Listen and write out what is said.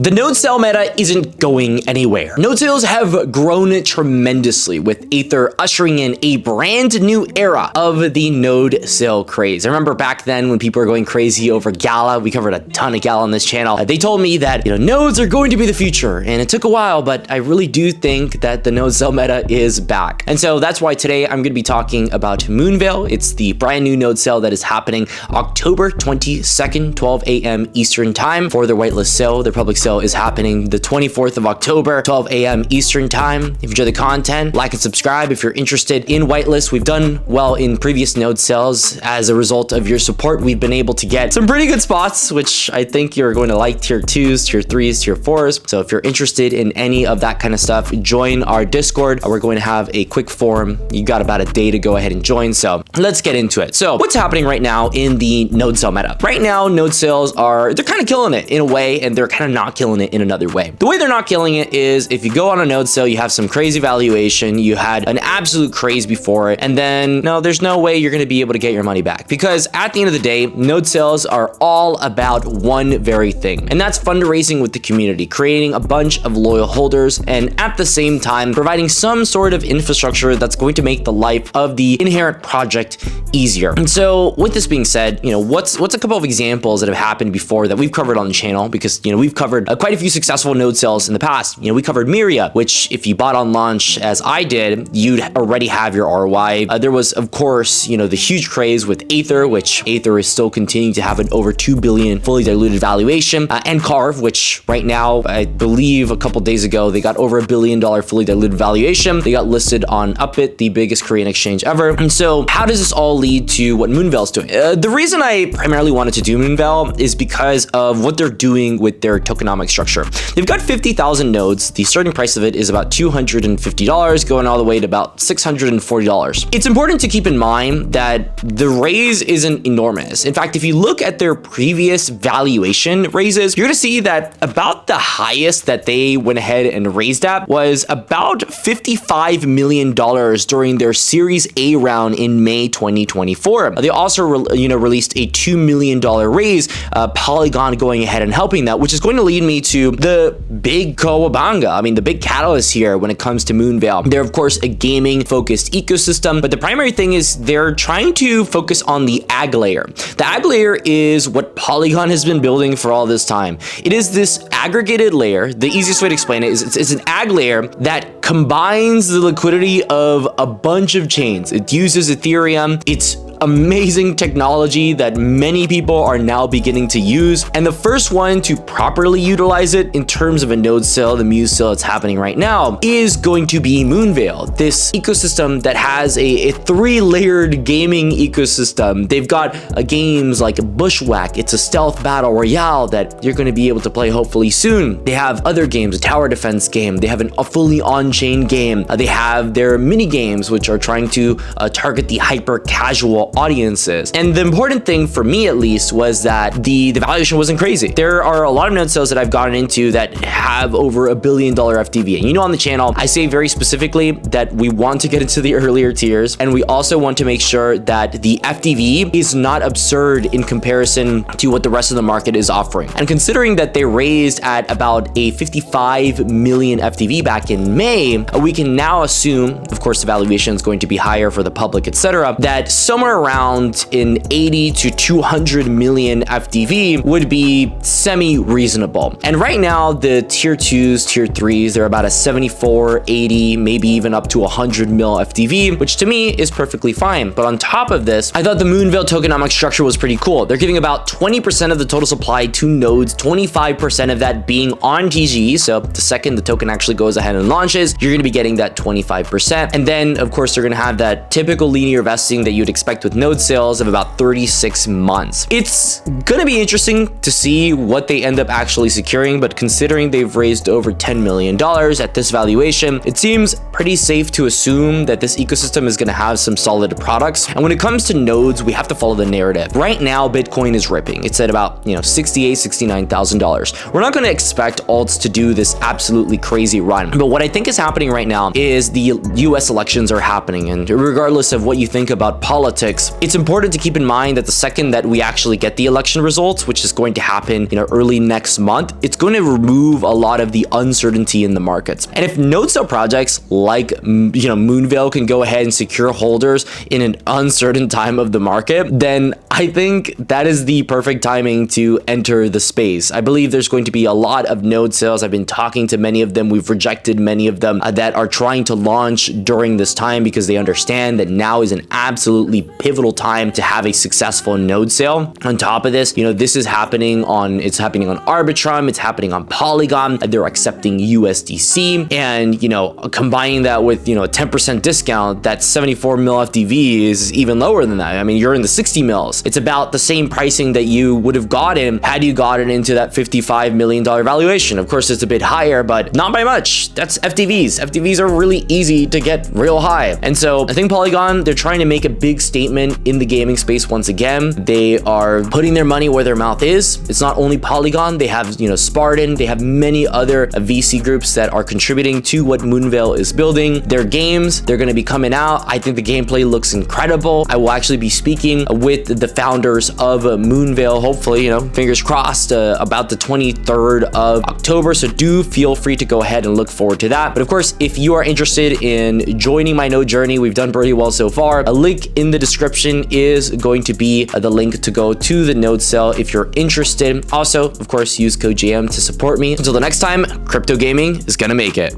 The node sale meta isn't going anywhere. Node sales have grown tremendously, with Aether ushering in a brand new era of the node sale craze. I remember back then when people were going crazy over Gala. We covered a ton of Gala on this channel. They told me that, nodes are going to be the future, and it took a while, but I really do think that the node sale meta is back. And so that's why today I'm going to be talking about Moonveil. It's the brand new node sale that is happening October 22nd, 12 a.m. Eastern time for their whitelist sale. Their public sale is happening the 24th of October, 12 a.m. Eastern time. If you enjoy the content, like and subscribe if you're interested in whitelist. We've done well in previous node sales. As a result of your support, we've been able to get some pretty good spots, which I think you're going to like: tier 2s, tier 3s, tier 4s. So if you're interested in any of that kind of stuff, join our Discord. We're going to have a quick forum. You got about a day to go ahead and join. So let's get into it. So what's happening right now in the node sale meta? Right now, node sales they're kind of killing it in a way, and they're kind of not killing it in another way. The way they're not killing it is if you go on a node sale, you have some crazy valuation, you had an absolute craze before it, and then no, there's no way you're going to be able to get your money back, because at the end of the day, node sales are all about one very thing, and that's fundraising with the community, creating a bunch of loyal holders, and at the same time providing some sort of infrastructure that's going to make the life of the inherent project easier. And so with this being said, what's a couple of examples that have happened before that we've covered on the channel, because we've covered quite a few successful node sales in the past. We covered Myria, which if you bought on launch as I did, you'd already have your ROI. There was, of course, the huge craze with Aether, which Aether is still continuing to have an over 2 billion fully diluted valuation, and 𝐒𝐻𝐜, which right now, I believe a couple days ago, they got over $1 billion fully diluted valuation. They got listed on Upbit, the biggest Korean exchange ever. And so how does this all lead to what Moonveil's doing? The reason I primarily wanted to do Moonveil is because of what they're doing with their tokenomic structure. They've got 50,000 nodes. The starting price of it is about $250, going all the way to about $640. It's important to keep in mind that the raise isn't enormous. In fact, if you look at their previous valuation raises, you're going to see that about the highest that they went ahead and raised at was about $55 million during their Series A round in May 2024. They also released a $2 million raise, Polygon going ahead and helping that, which is going to lead me to the big Kawabanga. I mean, the big catalyst here when it comes to Moonveil. They're, of course, a gaming-focused ecosystem, but the primary thing is they're trying to focus on the ag layer. The ag layer is what Polygon has been building for all this time. It is this aggregated layer. The easiest way to explain it is it's an ag layer that combines the liquidity of a bunch of chains. It uses Ethereum. It's amazing technology that many people are now beginning to use, and the first one to properly utilize it in terms of a node sale, the Muse sale that's happening right now, is going to be Moonveil, this ecosystem that has a three-layered gaming ecosystem. They've got games like Bushwhack. It's a stealth battle royale that you're going to be able to play hopefully soon. They have other games, a tower defense game. They have a fully on-chain game. They have their mini games, which are trying to target the hyper-casual audiences. And the important thing for me, at least, was that the valuation wasn't crazy. There are a lot of node sales that I've gotten into that have over $1 billion FTV. And on the channel, I say very specifically that we want to get into the earlier tiers, and we also want to make sure that the FTV is not absurd in comparison to what the rest of the market is offering. And considering that they raised at about a 55 million FTV back in May, we can now assume, of course, the valuation is going to be higher for the public, etc., that somewhere around an 80 to 200 million FTV would be semi-reasonable. And right now, the tier 2s, tier 3s, they're about a 74, 80, maybe even up to 100 mil FTV, which to me is perfectly fine. But on top of this, I thought the Moonveil tokenomic structure was pretty cool. They're giving about 20% of the total supply to nodes, 25% of that being on TGE. So the second the token actually goes ahead and launches, you're going to be getting that 25%. And then, of course, they're going to have that typical linear vesting that you'd expect with node sales of about 36 months. It's going to be interesting to see what they end up actually securing, but considering they've raised over $10 million at this valuation, it seems pretty safe to assume that this ecosystem is going to have some solid products. And when it comes to nodes, we have to follow the narrative. Right now, Bitcoin is ripping. It's at about, $68,000, $69,000. We're not going to expect alts to do this absolutely crazy run. But what I think is happening right now is the US elections are happening. And regardless of what you think about politics, politics. It's important to keep in mind that the second that we actually get the election results, which is going to happen, early next month, it's going to remove a lot of the uncertainty in the markets. And if node sale projects like, Moonveil can go ahead and secure holders in an uncertain time of the market, then I think that is the perfect timing to enter the space. I believe there's going to be a lot of node sales. I've been talking to many of them. We've rejected many of them that are trying to launch during this time because they understand that now is an absolutely pivotal time to have a successful node sale. On top of this, this is happening on Arbitrum, it's happening on Polygon. They're accepting USDC, and combining that with a 10% discount, that's 74 mil FDV is even lower than that. I mean, you're in the 60 mils. It's about the same pricing that you would have gotten had you gotten into that $55 million valuation. Of course, it's a bit higher, but not by much. That's FDVs. FDVs are really easy to get real high. And so I think Polygon, they're trying to make a big statement in the gaming space once again. They are putting their money where their mouth is. It's not only Polygon. They have, Spartan. They have many other VC groups that are contributing to what Moonveil is building. Their games, they're going to be coming out. I think the gameplay looks incredible. I will actually be speaking with the founders of Moonveil, hopefully, fingers crossed, about the 23rd of October. So do feel free to go ahead and look forward to that. But of course, if you are interested in joining my node journey, we've done pretty well so far. A link in the description is going to be the link to go to the node sale if you're interested. Also, of course, use code JM to support me. Until the next time, crypto gaming is gonna make it.